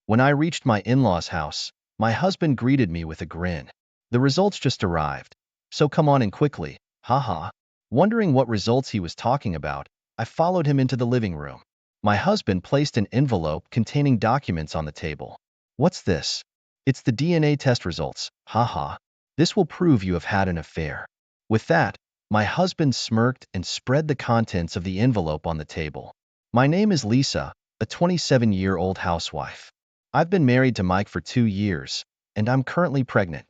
When I reached my in-laws' house, my husband greeted me with a grin. The results just arrived. So come on in quickly, haha. Wondering what results he was talking about, I followed him into the living room. My husband placed an envelope containing documents on the table. What's this? It's the DNA test results, haha. This will prove you have had an affair. With that, my husband smirked and spread the contents of the envelope on the table. My name is Lisa, a 27-year-old housewife. I've been married to Mike for 2 years, and I'm currently pregnant.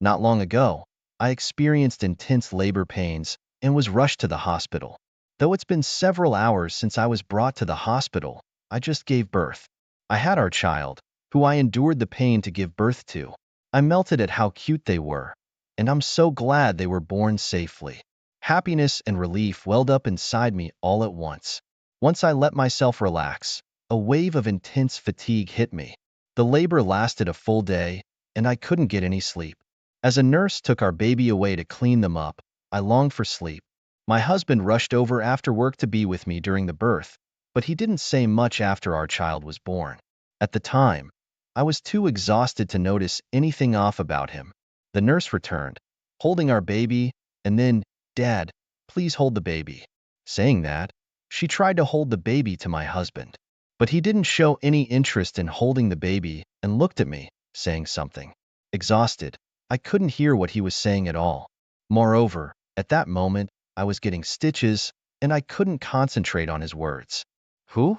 Not long ago, I experienced intense labor pains and was rushed to the hospital. Though it's been several hours since I was brought to the hospital, I just gave birth. I had our child, who I endured the pain to give birth to. I melted at how cute they were, and I'm so glad they were born safely. Happiness and relief welled up inside me all at once. Once I let myself relax, a wave of intense fatigue hit me. The labor lasted a full day, and I couldn't get any sleep. As a nurse took our baby away to clean them up, I longed for sleep. My husband rushed over after work to be with me during the birth, but he didn't say much after our child was born. At the time, I was too exhausted to notice anything off about him. The nurse returned, holding our baby, and then, "Dad, please hold the baby." Saying that, she tried to hold the baby to my husband. But he didn't show any interest in holding the baby and looked at me, saying something. Exhausted, I couldn't hear what he was saying at all. Moreover, at that moment, I was getting stitches, and I couldn't concentrate on his words. "Who?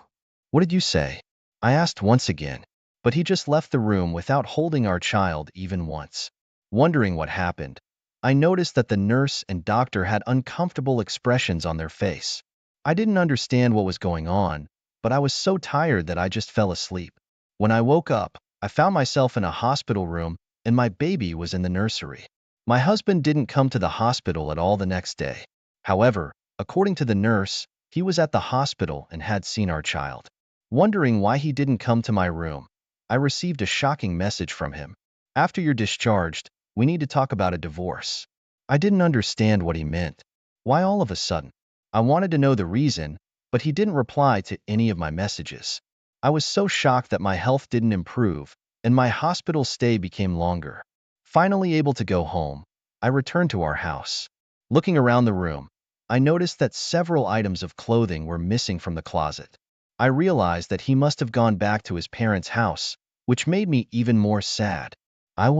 What did you say?" I asked once again, but he just left the room without holding our child even once. Wondering what happened, I noticed that the nurse and doctor had uncomfortable expressions on their face. I didn't understand what was going on, but I was so tired that I just fell asleep. When I woke up, I found myself in a hospital room, and my baby was in the nursery. My husband didn't come to the hospital at all the next day. However, according to the nurse, he was at the hospital and had seen our child. Wondering why he didn't come to my room, I received a shocking message from him. "After you're discharged, we need to talk about a divorce." I didn't understand what he meant. Why all of a sudden? I wanted to know the reason, but he didn't reply to any of my messages. I was so shocked that my health didn't improve, and my hospital stay became longer. Finally able to go home, I returned to our house. Looking around the room, I noticed that several items of clothing were missing from the closet. I realized that he must have gone back to his parents' house, which made me even more sad. I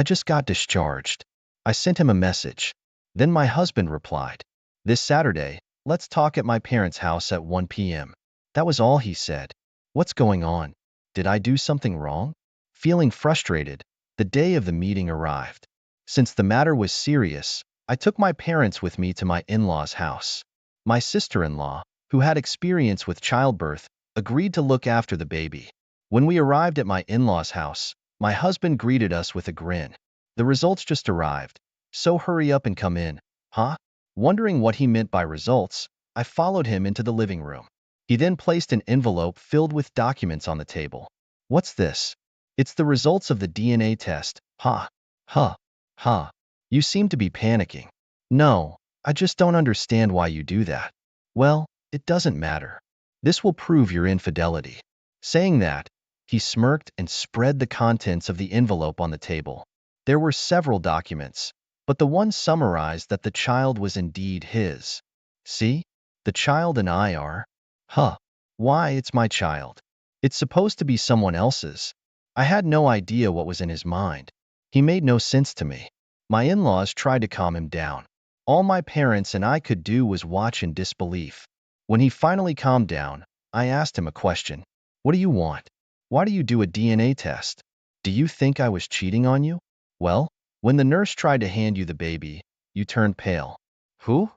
just got discharged. I sent him a message. Then my husband replied, "This Saturday, let's talk at my parents' house at 1 p.m. That was all he said. What's going on? Did I do something wrong? Feeling frustrated, the day of the meeting arrived. Since the matter was serious, I took my parents with me to my in-laws' house. My sister-in-law, who had experience with childbirth, agreed to look after the baby. When we arrived at my in-laws' house, my husband greeted us with a grin. "The results just arrived, so hurry up and come in, huh?" Wondering what he meant by results, I followed him into the living room. He then placed an envelope filled with documents on the table. "What's this?" "It's the results of the DNA test, huh? Huh? Huh? You seem to be panicking." "No, I just don't understand why you do that." "Well, it doesn't matter. This will prove your infidelity." Saying that, he smirked and spread the contents of the envelope on the table. There were several documents, but the one summarized that the child was indeed his. "See? The child and I are..." "Huh. Why, it's my child. It's supposed to be someone else's." I had no idea what was in his mind. He made no sense to me. My in-laws tried to calm him down. All my parents and I could do was watch in disbelief. When he finally calmed down, I asked him a question. "What do you want? Why do you do a DNA test? Do you think I was cheating on you?" "Well, when the nurse tried to hand you the baby, you turned pale." "Who?"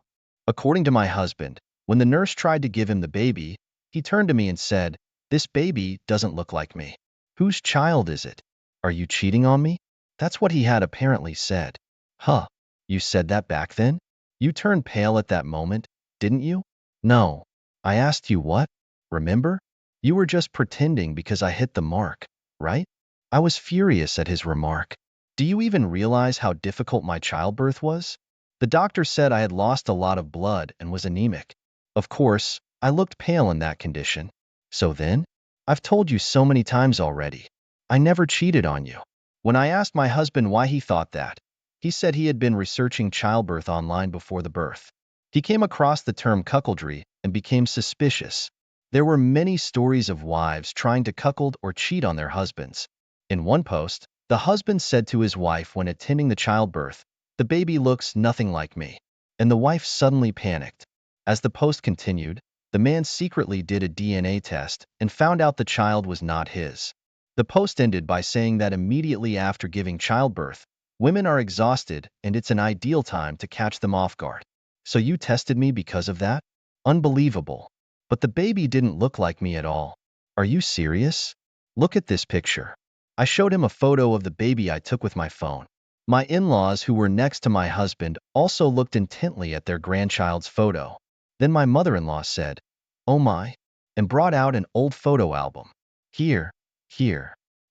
According to my husband, when the nurse tried to give him the baby, he turned to me and said, "This baby doesn't look like me. Whose child is it? Are you cheating on me?" That's what he had apparently said. "Huh. You said that back then? You turned pale at that moment, didn't you?" "No. I asked you what? Remember? You were just pretending because I hit the mark, right?" I was furious at his remark. "Do you even realize how difficult my childbirth was? The doctor said I had lost a lot of blood and was anemic. Of course, I looked pale in that condition. So then? I've told you so many times already. I never cheated on you. When I asked my husband why he thought that, he said he had been researching childbirth online before the birth. He came across the term cuckoldry and became suspicious. There were many stories of wives trying to cuckold or cheat on their husbands. In one post, the husband said to his wife when attending the childbirth, "The baby looks nothing like me." And the wife suddenly panicked. As the post continued, the man secretly did a DNA test and found out the child was not his. The post ended by saying that immediately after giving childbirth, women are exhausted and it's an ideal time to catch them off guard. So you tested me because of that? Unbelievable. But the baby didn't look like me at all. Are you serious? Look at this picture. I showed him a photo of the baby I took with my phone. My in-laws, who were next to my husband, also looked intently at their grandchild's photo. Then my mother-in-law said, "Oh my," and brought out an old photo album. Here.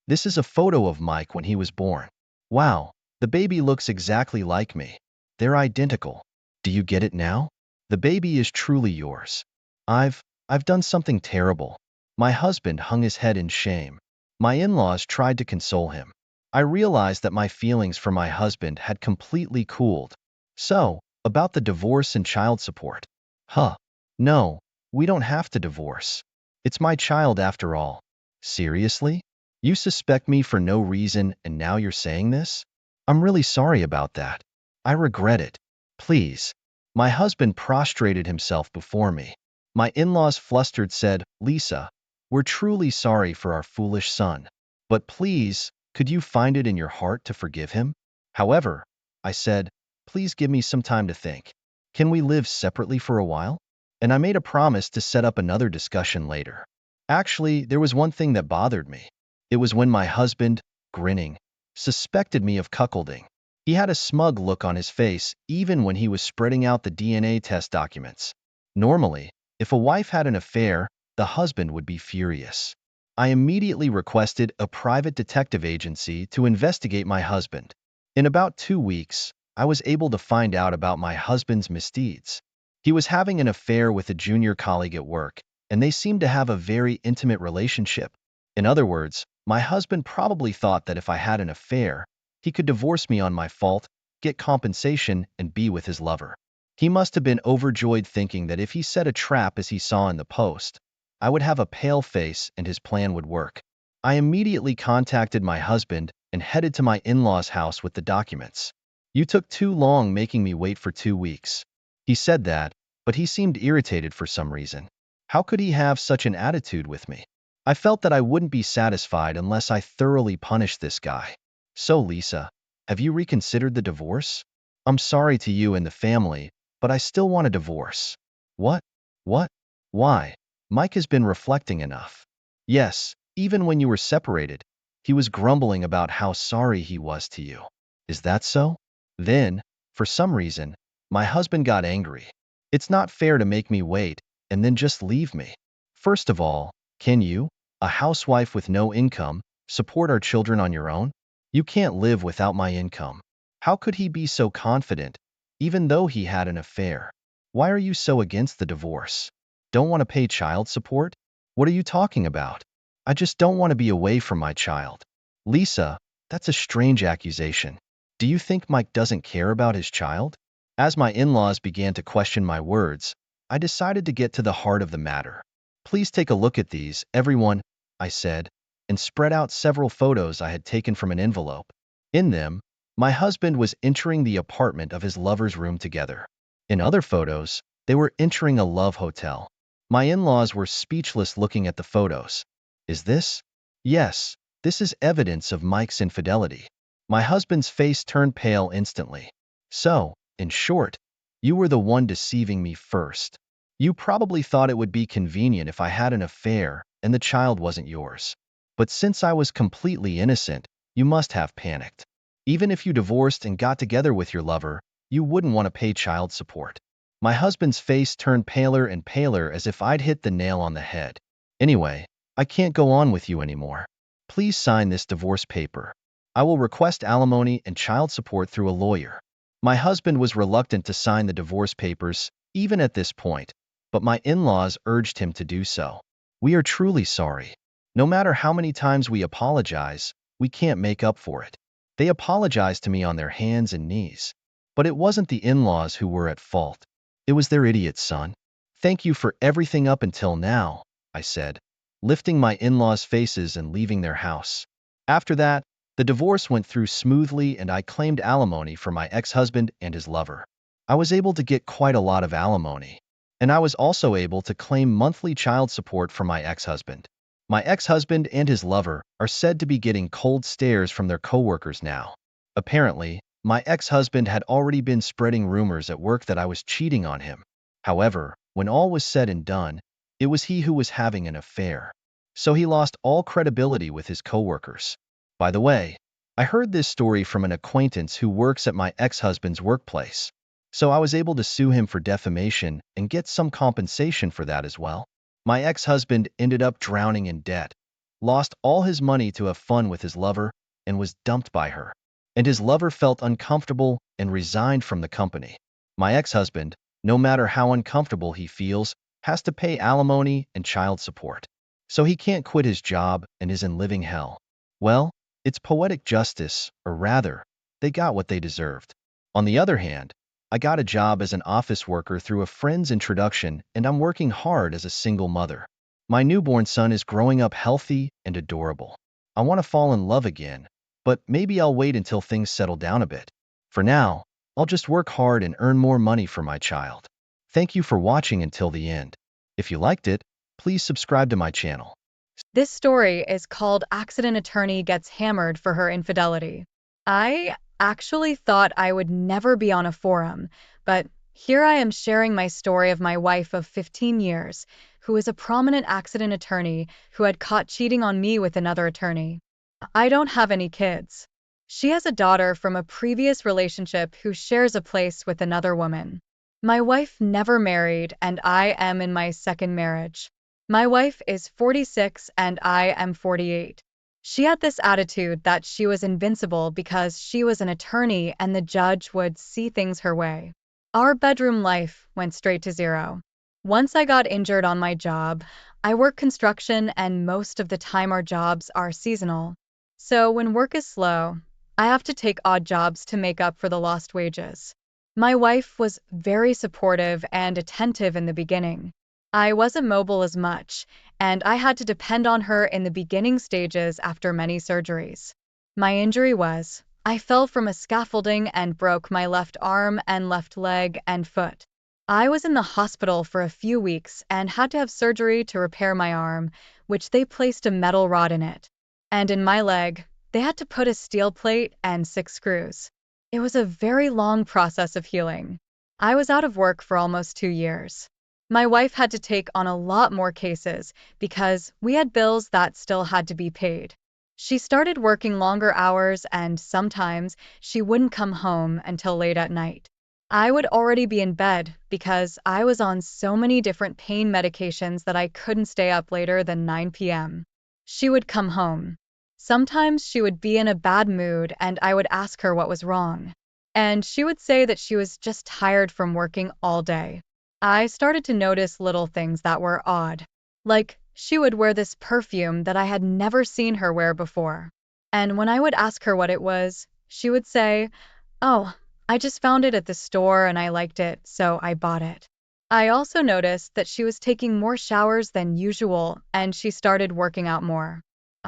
This is a photo of Mike when he was born. Wow, the baby looks exactly like me. They're identical. Do you get it now? The baby is truly yours. I've done something terrible. My husband hung his head in shame. My in-laws tried to console him. I realized that my feelings for my husband had completely cooled. So, about the divorce and child support. Huh. No, we don't have to divorce. It's my child after all. Seriously? You suspect me for no reason and now you're saying this? I'm really sorry about that. I regret it. Please. My husband prostrated himself before me. My in-laws flustered said, "Lisa, we're truly sorry for our foolish son. But please, could you find it in your heart to forgive him?" However, I said, "Please give me some time to think. Can we live separately for a while?" And I made a promise to set up another discussion later. Actually, there was one thing that bothered me. It was when my husband, grinning, suspected me of cuckolding. He had a smug look on his face even when he was spreading out the DNA test documents. Normally, if a wife had an affair, the husband would be furious. I immediately requested a private detective agency to investigate my husband. In about 2 weeks, I was able to find out about my husband's misdeeds. He was having an affair with a junior colleague at work, and they seemed to have a very intimate relationship. In other words, my husband probably thought that if I had an affair, he could divorce me on my fault, get compensation, and be with his lover. He must have been overjoyed thinking that if he set a trap as he saw in the post, I would have a pale face and his plan would work. I immediately contacted my husband and headed to my in-laws' house with the documents. "You took too long making me wait for 2 weeks." He said that, but he seemed irritated for some reason. How could he have such an attitude with me? I felt that I wouldn't be satisfied unless I thoroughly punished this guy. "So, Lisa, have you reconsidered the divorce? I'm sorry to you and the family, but I still want a divorce." What? What? Why? Mike has been reflecting enough. Yes, even when you were separated, he was grumbling about how sorry he was to you. Is that so? Then, for some reason, my husband got angry. It's not fair to make me wait and then just leave me. First of all, can you, a housewife with no income, support our children on your own? You can't live without my income. How could he be so confident, even though he had an affair? Why are you so against the divorce? Don't want to pay child support? What are you talking about? I just don't want to be away from my child. Lisa, that's a strange accusation. Do you think Mike doesn't care about his child? As my in-laws began to question my words, I decided to get to the heart of the matter. "Please take a look at these, everyone," I said, and spread out several photos I had taken from an envelope. In them, my husband was entering the apartment of his lover's room together. In other photos, they were entering a love hotel. My in-laws were speechless looking at the photos. Is this? Yes, this is evidence of Mike's infidelity. My husband's face turned pale instantly. So, in short, you were the one deceiving me first. You probably thought it would be convenient if I had an affair and the child wasn't yours. But since I was completely innocent, you must have panicked. Even if you divorced and got together with your lover, you wouldn't want to pay child support." My husband's face turned paler and paler as if I'd hit the nail on the head. "Anyway, I can't go on with you anymore. Please sign this divorce paper. I will request alimony and child support through a lawyer." My husband was reluctant to sign the divorce papers, even at this point, but my in-laws urged him to do so. "We are truly sorry. No matter how many times we apologize, we can't make up for it. They apologized to me on their hands and knees. But it wasn't the in-laws who were at fault. It was their idiot son. Thank you for everything up until now, I said, lifting my in-laws' faces and leaving their house. After that, the divorce went through smoothly and I claimed alimony for my ex-husband and his lover. I was able to get quite a lot of alimony. And I was also able to claim monthly child support for my ex-husband. My ex-husband and his lover are said to be getting cold stares from their coworkers now. Apparently, my ex-husband had already been spreading rumors at work that I was cheating on him. However, when all was said and done, it was he who was having an affair. So he lost all credibility with his coworkers. By the way, I heard this story from an acquaintance who works at my ex-husband's workplace. So I was able to sue him for defamation and get some compensation for that as well. My ex-husband ended up drowning in debt, lost all his money to have fun with his lover, and was dumped by her. And his lover felt uncomfortable and resigned from the company. My ex-husband, no matter how uncomfortable he feels, has to pay alimony and child support. So he can't quit his job and is in living hell. Well, it's poetic justice, or rather, they got what they deserved. On the other hand, I got a job as an office worker through a friend's introduction, and I'm working hard as a single mother. My newborn son is growing up healthy and adorable. I want to fall in love again, but maybe I'll wait until things settle down a bit. For now, I'll just work hard and earn more money for my child. Thank you for watching until the end. If you liked it, please subscribe to my channel. This story is called Accident Attorney Gets Hammered for Her Infidelity. I actually thought I would never be on a forum, but here I am sharing my story of my wife of 15 years, who is a prominent accident attorney who had caught cheating on me with another attorney. I don't have any kids. She has a daughter from a previous relationship who shares a place with another woman. My wife never married, and I am in my second marriage. My wife is 46 and I am 48. She had this attitude that she was invincible because she was an attorney and the judge would see things her way. Our bedroom life went straight to zero. Once I got injured on my job, I work construction and most of the time our jobs are seasonal. So when work is slow, I have to take odd jobs to make up for the lost wages. My wife was very supportive and attentive in the beginning. I wasn't mobile as much, and I had to depend on her in the beginning stages after many surgeries. My injury was, I fell from a scaffolding and broke my left arm and left leg and foot. I was in the hospital for a few weeks and had to have surgery to repair my arm, which they placed a metal rod in it. And in my leg, they had to put a steel plate and 6 screws. It was a very long process of healing. I was out of work for almost 2 years. My wife had to take on a lot more cases because we had bills that still had to be paid. She started working longer hours and sometimes she wouldn't come home until late at night. I would already be in bed because I was on so many different pain medications that I couldn't stay up later than 9 p.m. She would come home. Sometimes she would be in a bad mood and I would ask her what was wrong. And she would say that she was just tired from working all day. I started to notice little things that were odd. Like, she would wear this perfume that I had never seen her wear before. And when I would ask her what it was, she would say, "Oh, I just found it at the store and I liked it, so I bought it." I also noticed that she was taking more showers than usual and she started working out more.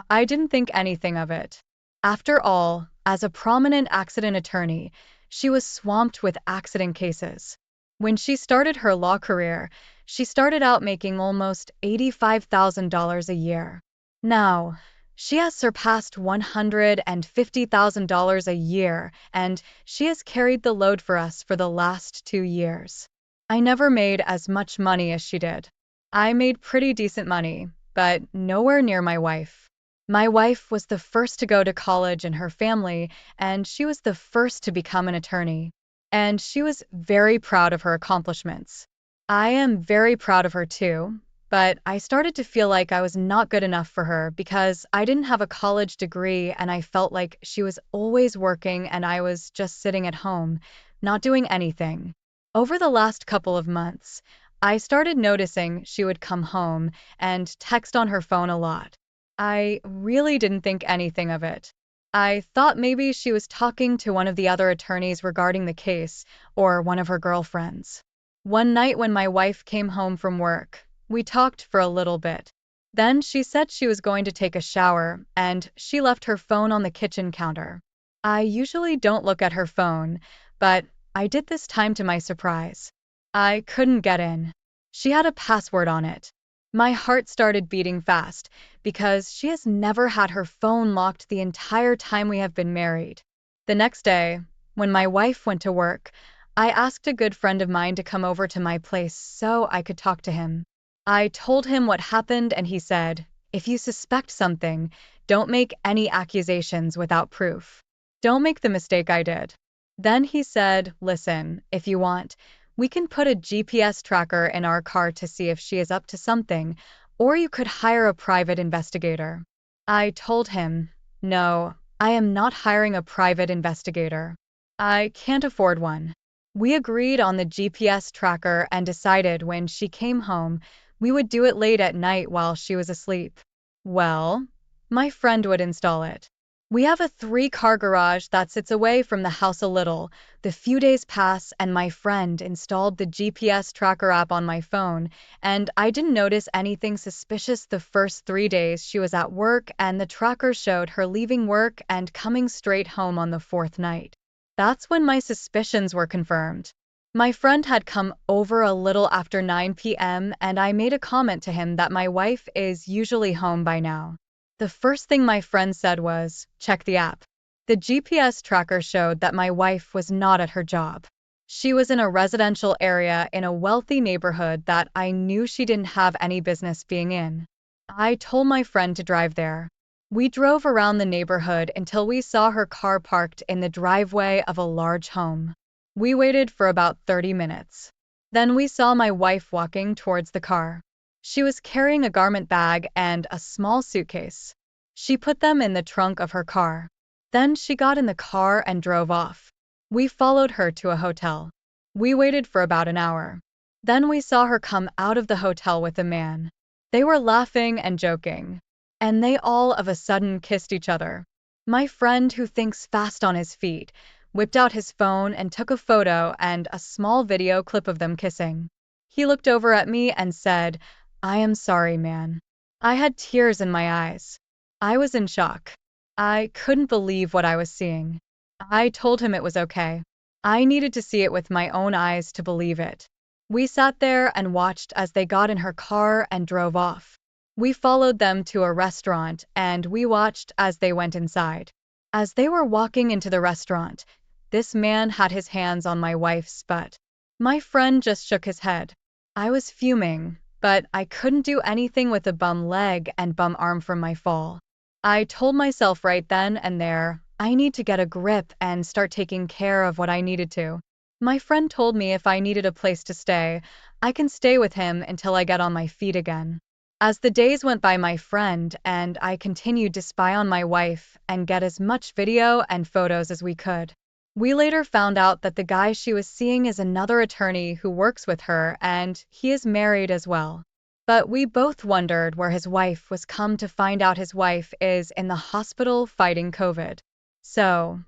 I didn't think anything of it. After all, as a prominent accident attorney, she was swamped with accident cases. When she started her law career, she started out making almost $85,000 a year. Now, she has surpassed $150,000 a year, and she has carried the load for us for the last 2 years. I never made as much money as she did. I made pretty decent money, but nowhere near my wife. My wife was the first to go to college in her family, and she was the first to become an attorney. And she was very proud of her accomplishments. I am very proud of her too, but I started to feel like I was not good enough for her because I didn't have a college degree and I felt like she was always working and I was just sitting at home, not doing anything. Over the last couple of months, I started noticing she would come home and text on her phone a lot. I really didn't think anything of it. I thought maybe she was talking to one of the other attorneys regarding the case, or one of her girlfriends. One night when my wife came home from work, we talked for a little bit. Then she said she was going to take a shower, and she left her phone on the kitchen counter. I usually don't look at her phone, but I did this time to my surprise. I couldn't get in. She had a password on it. My heart started beating fast because she has never had her phone locked the entire time we have been married. The next day, when my wife went to work, I asked a good friend of mine to come over to my place so I could talk to him. I told him what happened, and he said, "If you suspect something, don't make any accusations without proof. Don't make the mistake I did." Then he said, "Listen, if you want, we can put a GPS tracker in our car to see if she is up to something, or you could hire a private investigator." I told him, "No, I am not hiring a private investigator. I can't afford one." We agreed on the GPS tracker and decided when she came home, we would do it late at night while she was asleep. Well, my friend would install it. We have a three-car garage that sits away from the house a little. The few days pass and my friend installed the GPS tracker app on my phone, and I didn't notice anything suspicious the first 3 days she was at work, and the tracker showed her leaving work and coming straight home on the fourth night. That's when my suspicions were confirmed. My friend had come over a little after 9 p.m., and I made a comment to him that my wife is usually home by now. The first thing my friend said was, "Check the app." The GPS tracker showed that my wife was not at her job. She was in a residential area in a wealthy neighborhood that I knew she didn't have any business being in. I told my friend to drive there. We drove around the neighborhood until we saw her car parked in the driveway of a large home. We waited for about 30 minutes. Then we saw my wife walking towards the car. She was carrying a garment bag and a small suitcase. She put them in the trunk of her car. Then she got in the car and drove off. We followed her to a hotel. We waited for about an hour. Then we saw her come out of the hotel with a man. They were laughing and joking, and they all of a sudden kissed each other. My friend, who thinks fast on his feet, whipped out his phone and took a photo and a small video clip of them kissing. He looked over at me and said, "I am sorry, man." I had tears in my eyes. I was in shock. I couldn't believe what I was seeing. I told him it was okay. I needed to see it with my own eyes to believe it. We sat there and watched as they got in her car and drove off. We followed them to a restaurant and we watched as they went inside. As they were walking into the restaurant, this man had his hands on my wife's butt. My friend just shook his head. I was fuming, but I couldn't do anything with a bum leg and bum arm from my fall. I told myself right then and there, I need to get a grip and start taking care of what I needed to. My friend told me if I needed a place to stay, I can stay with him until I get on my feet again. As the days went by, my friend and I continued to spy on my wife and get as much video and photos as we could. We later found out that the guy she was seeing is another attorney who works with her, and he is married as well. But we both wondered where his wife was. Come to find out, his wife is in the hospital fighting COVID. So,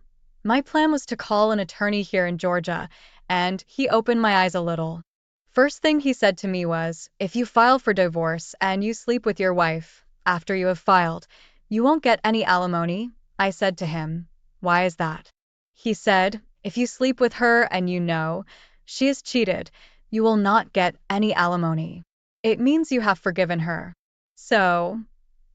my plan was to call an attorney here in Georgia, and he opened my eyes a little. First thing he said to me was, "If you file for divorce and you sleep with your wife after you have filed, you won't get any alimony." I said to him, "Why is that?" He said, "If you sleep with her and you know she has cheated, you will not get any alimony. It means you have forgiven her. So,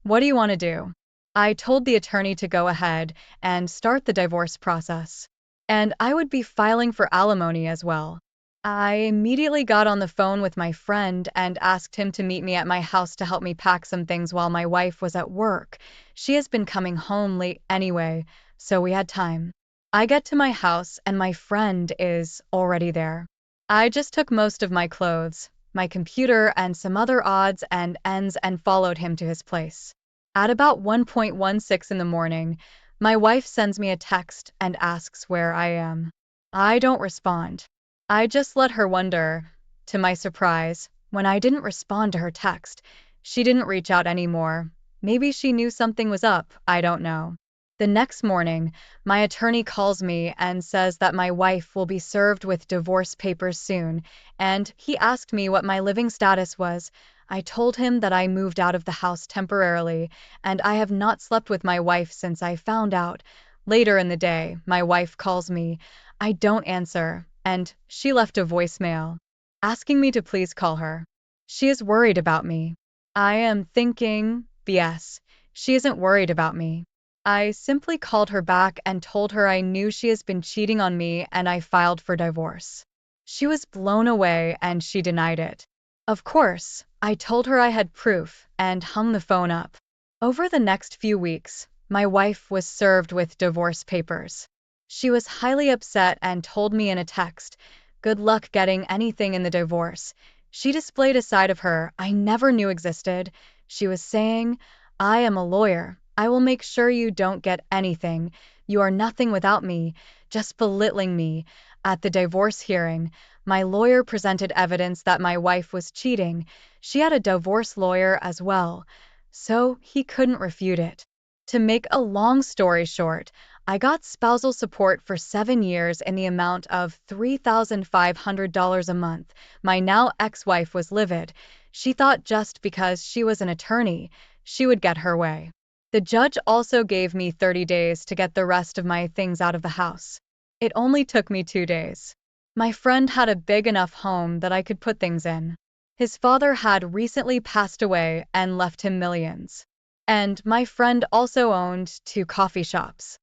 what do you want to do?" I told the attorney to go ahead and start the divorce process, and I would be filing for alimony as well. I immediately got on the phone with my friend and asked him to meet me at my house to help me pack some things while my wife was at work. She has been coming home late anyway, so we had time. I get to my house and my friend is already there. I just took most of my clothes, my computer, and some other odds and ends and followed him to his place. At about 1:16 in the morning, my wife sends me a text and asks where I am. I don't respond. I just let her wonder. To my surprise, when I didn't respond to her text, she didn't reach out anymore. Maybe she knew something was up, I don't know. The next morning, my attorney calls me and says that my wife will be served with divorce papers soon, and he asked me what my living status was. I told him that I moved out of the house temporarily, and I have not slept with my wife since I found out. Later in the day, my wife calls me. I don't answer, and she left a voicemail asking me to please call her. She is worried about me. I am thinking, BS. She isn't worried about me. I simply called her back and told her I knew she has been cheating on me and I filed for divorce. She was blown away and she denied it. Of course, I told her I had proof and hung the phone up. Over the next few weeks, my wife was served with divorce papers. She was highly upset and told me in a text, "Good luck getting anything in the divorce." She displayed a side of her I never knew existed. She was saying, "I am a lawyer. I will make sure you don't get anything. You are nothing without me," just belittling me. At the divorce hearing, my lawyer presented evidence that my wife was cheating. She had a divorce lawyer as well, so he couldn't refute it. To make a long story short, I got spousal support for 7 years in the amount of $3,500 a month. My now ex-wife was livid. She thought just because she was an attorney, she would get her way. The judge also gave me 30 days to get the rest of my things out of the house. It only took me 2 days. My friend had a big enough home that I could put things in. His father had recently passed away and left him millions. And my friend also owned 2 coffee shops.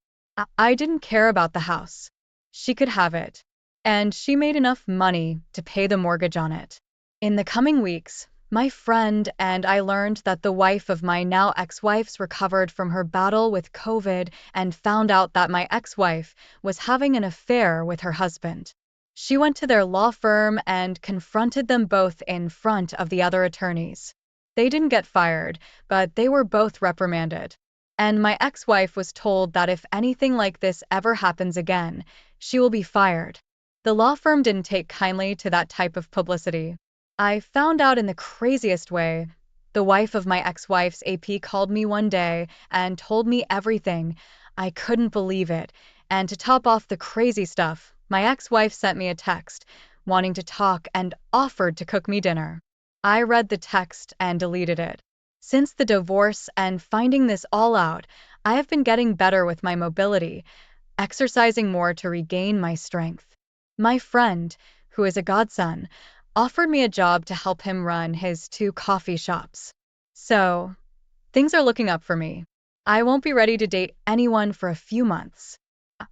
I didn't care about the house. She could have it. And she made enough money to pay the mortgage on it. In the coming weeks, my friend and I learned that the wife of my now ex-wife's recovered from her battle with COVID and found out that my ex-wife was having an affair with her husband. She went to their law firm and confronted them both in front of the other attorneys. They didn't get fired, but they were both reprimanded. And my ex-wife was told that if anything like this ever happens again, she will be fired. The law firm didn't take kindly to that type of publicity. I found out in the craziest way. The wife of my ex-wife's AP called me one day and told me everything. I couldn't believe it. And to top off the crazy stuff, my ex-wife sent me a text, wanting to talk and offered to cook me dinner. I read the text and deleted it. Since the divorce and finding this all out, I have been getting better with my mobility, exercising more to regain my strength. My friend, who is a godson, offered me a job to help him run his 2 coffee shops. So, things are looking up for me. I won't be ready to date anyone for a few months.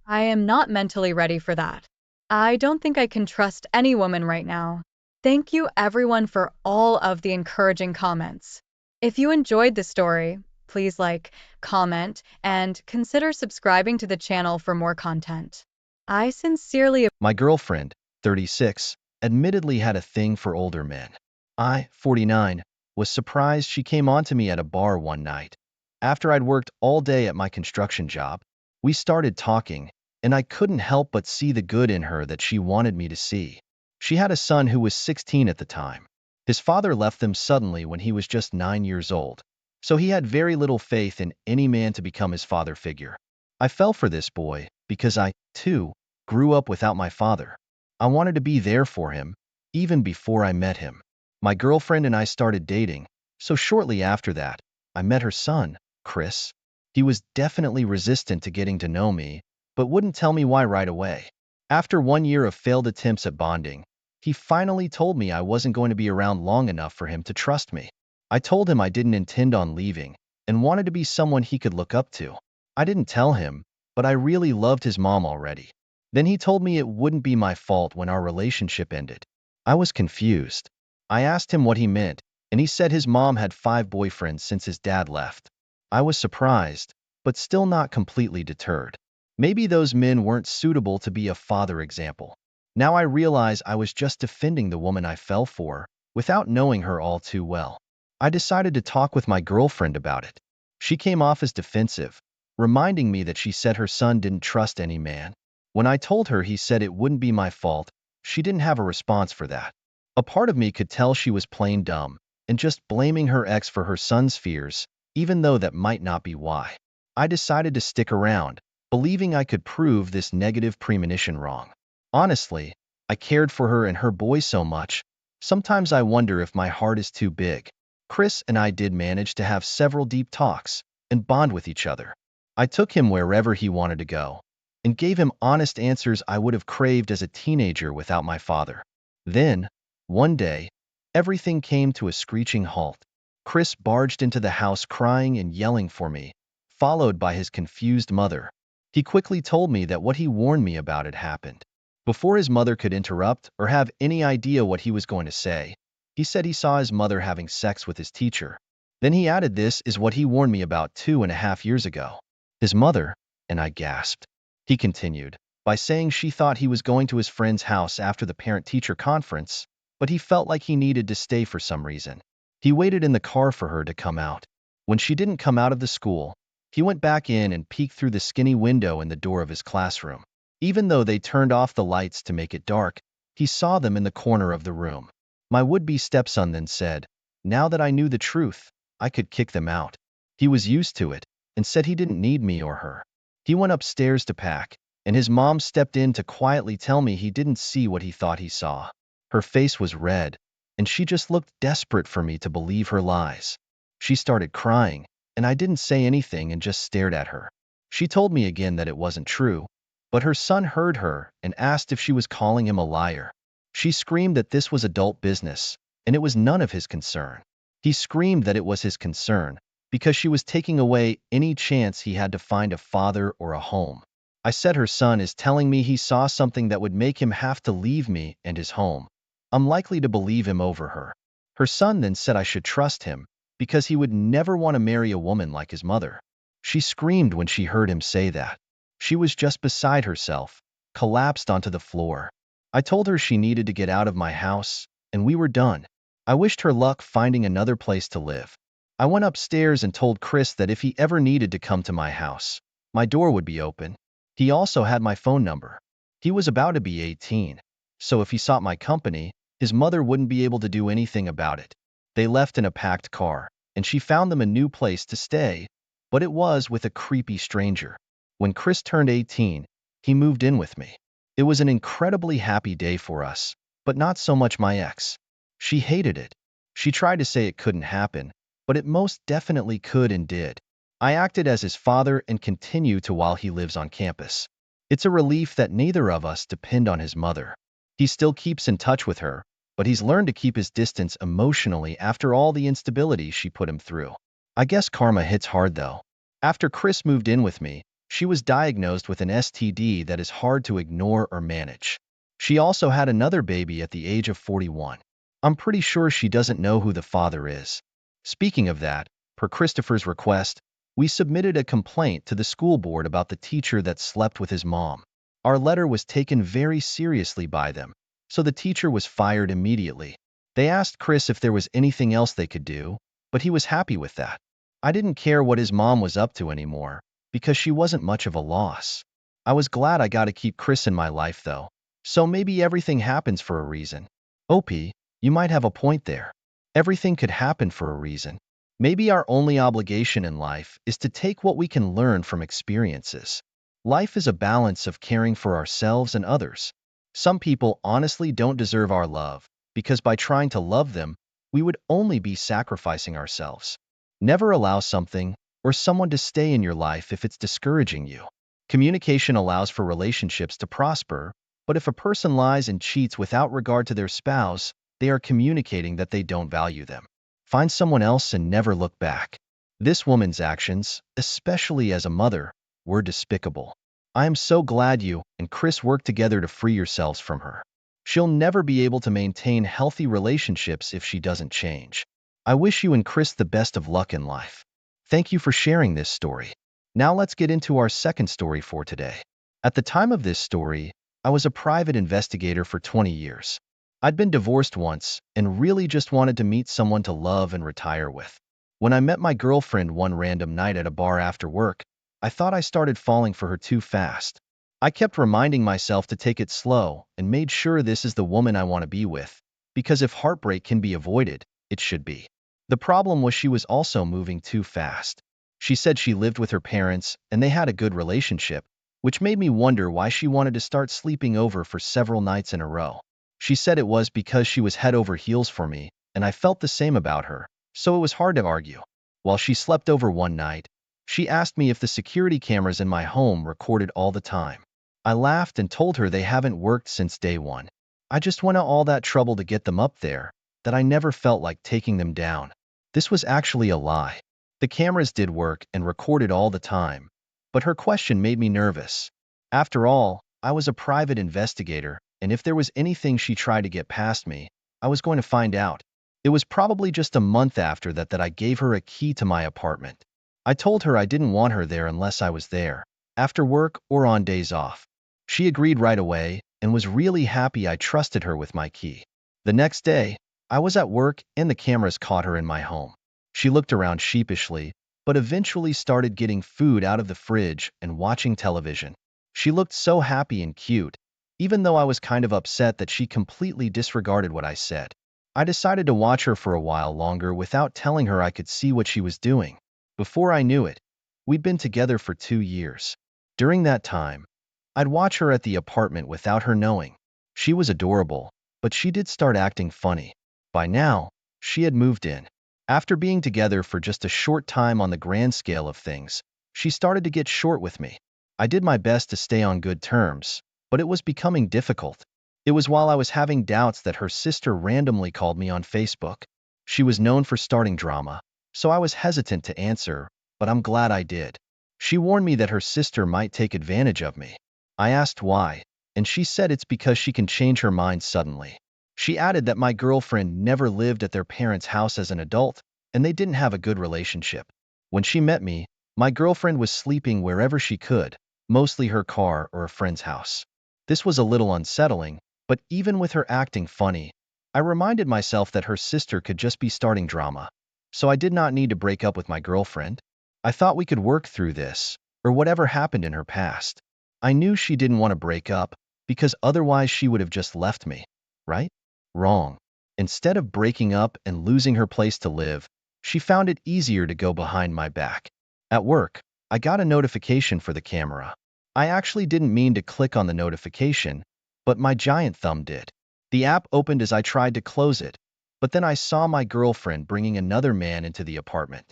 I am not mentally ready for that. I don't think I can trust any woman right now. Thank you everyone for all of the encouraging comments. If you enjoyed the story, please like, comment, and consider subscribing to the channel for more content. I sincerely My girlfriend, 36, admittedly had a thing for older men. I, 49, was surprised she came on to me at a bar one night. After I'd worked all day at my construction job, we started talking, and I couldn't help but see the good in her that she wanted me to see. She had a son who was 16 at the time. His father left them suddenly when he was just 9 years old, so he had very little faith in any man to become his father figure. I fell for this boy because I, too, grew up without my father. I wanted to be there for him, even before I met him. My girlfriend and I started dating, so shortly after that, I met her son, Chris. He was definitely resistant to getting to know me, but wouldn't tell me why right away. After 1 year of failed attempts at bonding, he finally told me I wasn't going to be around long enough for him to trust me. I told him I didn't intend on leaving and wanted to be someone he could look up to. I didn't tell him, but I really loved his mom already. Then he told me it wouldn't be my fault when our relationship ended. I was confused. I asked him what he meant, and he said his mom had 5 boyfriends since his dad left. I was surprised, but still not completely deterred. Maybe those men weren't suitable to be a father example. Now I realize I was just defending the woman I fell for, without knowing her all too well. I decided to talk with my girlfriend about it. She came off as defensive, reminding me that she said her son didn't trust any man. When I told her he said it wouldn't be my fault, she didn't have a response for that. A part of me could tell she was plain dumb, and just blaming her ex for her son's fears, even though that might not be why. I decided to stick around, believing I could prove this negative premonition wrong. Honestly, I cared for her and her boy so much. Sometimes I wonder if my heart is too big. Chris and I did manage to have several deep talks and bond with each other. I took him wherever he wanted to go and gave him honest answers I would have craved as a teenager without my father. Then, one day, everything came to a screeching halt. Chris barged into the house crying and yelling for me, followed by his confused mother. He quickly told me that what he warned me about had happened. Before his mother could interrupt or have any idea what he was going to say, he said he saw his mother having sex with his teacher. Then he added, "This is what he warned me about 2.5 years ago." His mother, and I gasped. He continued by saying she thought he was going to his friend's house after the parent-teacher conference, but he felt like he needed to stay for some reason. He waited in the car for her to come out. When she didn't come out of the school, he went back in and peeked through the skinny window in the door of his classroom. Even though they turned off the lights to make it dark, he saw them in the corner of the room. My would-be stepson then said, now that I knew the truth, I could kick them out. He was used to it and said he didn't need me or her. He went upstairs to pack, and his mom stepped in to quietly tell me he didn't see what he thought he saw. Her face was red, and she just looked desperate for me to believe her lies. She started crying, and I didn't say anything and just stared at her. She told me again that it wasn't true, but her son heard her and asked if she was calling him a liar. She screamed that this was adult business, and it was none of his concern. He screamed that it was his concern, because she was taking away any chance he had to find a father or a home. I said her son is telling me he saw something that would make him have to leave me and his home. I'm likely to believe him over her. Her son then said I should trust him, because he would never want to marry a woman like his mother. She screamed when she heard him say that. She was just beside herself, collapsed onto the floor. I told her she needed to get out of my house, and we were done. I wished her luck finding another place to live. I went upstairs and told Chris that if he ever needed to come to my house, my door would be open. He also had my phone number. He was about to be 18, so if he sought my company, his mother wouldn't be able to do anything about it. They left in a packed car, and she found them a new place to stay, but it was with a creepy stranger. When Chris turned 18, he moved in with me. It was an incredibly happy day for us, but not so much my ex. She hated it. She tried to say it couldn't happen, but it most definitely could and did. I acted as his father and continue to while he lives on campus. It's a relief that neither of us depend on his mother. He still keeps in touch with her, but he's learned to keep his distance emotionally after all the instability she put him through. I guess karma hits hard though. After Chris moved in with me, she was diagnosed with an STD that is hard to ignore or manage. She also had another baby at the age of 41. I'm pretty sure she doesn't know who the father is. Speaking of that, per Christopher's request, we submitted a complaint to the school board about the teacher that slept with his mom. Our letter was taken very seriously by them, so the teacher was fired immediately. They asked Chris if there was anything else they could do, but he was happy with that. I didn't care what his mom was up to anymore, because she wasn't much of a loss. I was glad I got to keep Chris in my life though, so maybe everything happens for a reason. OP, you might have a point there. Everything could happen for a reason. Maybe our only obligation in life is to take what we can learn from experiences. Life is a balance of caring for ourselves and others. Some people honestly don't deserve our love, because by trying to love them, we would only be sacrificing ourselves. Never allow something or someone to stay in your life if it's discouraging you. Communication allows for relationships to prosper, but if a person lies and cheats without regard to their spouse, they are communicating that they don't value them. Find someone else and never look back. This woman's actions, especially as a mother, were despicable. I am so glad you and Chris worked together to free yourselves from her. She'll never be able to maintain healthy relationships if she doesn't change. I wish you and Chris the best of luck in life. Thank you for sharing this story. Now let's get into our second story for today. At the time of this story, I was a private investigator for 20 years. I'd been divorced once and really just wanted to meet someone to love and retire with. When I met my girlfriend one random night at a bar after work, I thought I started falling for her too fast. I kept reminding myself to take it slow and made sure this is the woman I want to be with, because if heartbreak can be avoided, it should be. The problem was she was also moving too fast. She said she lived with her parents and they had a good relationship, which made me wonder why she wanted to start sleeping over for several nights in a row. She said it was because she was head over heels for me, and I felt the same about her, so it was hard to argue. While she slept over one night, she asked me if the security cameras in my home recorded all the time. I laughed and told her they haven't worked since day one. I just went to all that trouble to get them up there, that I never felt like taking them down. This was actually a lie. The cameras did work and recorded all the time, but her question made me nervous. After all, I was a private investigator, and if there was anything she tried to get past me, I was going to find out. It was probably just a month after that I gave her a key to my apartment. I told her I didn't want her there unless I was there, after work or on days off. She agreed right away and was really happy I trusted her with my key. The next day, I was at work and the cameras caught her in my home. She looked around sheepishly, but eventually started getting food out of the fridge and watching television. She looked so happy and cute, even though I was kind of upset that she completely disregarded what I said. I decided to watch her for a while longer without telling her I could see what she was doing. Before I knew it, we'd been together for 2 years. During that time, I'd watch her at the apartment without her knowing. She was adorable, but she did start acting funny. By now, she had moved in. After being together for just a short time on the grand scale of things, she started to get short with me. I did my best to stay on good terms, but it was becoming difficult. It was while I was having doubts that her sister randomly called me on Facebook. She was known for starting drama, so I was hesitant to answer, but I'm glad I did. She warned me that her sister might take advantage of me. I asked why, and she said it's because she can change her mind suddenly. She added that my girlfriend never lived at their parents' house as an adult, and they didn't have a good relationship. When she met me, my girlfriend was sleeping wherever she could, mostly her car or a friend's house. This was a little unsettling, but even with her acting funny, I reminded myself that her sister could just be starting drama. So I did not need to break up with my girlfriend. I thought we could work through this, or whatever happened in her past. I knew she didn't want to break up, because otherwise she would have just left me, right? Wrong. Instead of breaking up and losing her place to live, she found it easier to go behind my back. At work, I got a notification for the camera. I actually didn't mean to click on the notification, but my giant thumb did. The app opened as I tried to close it, but then I saw my girlfriend bringing another man into the apartment.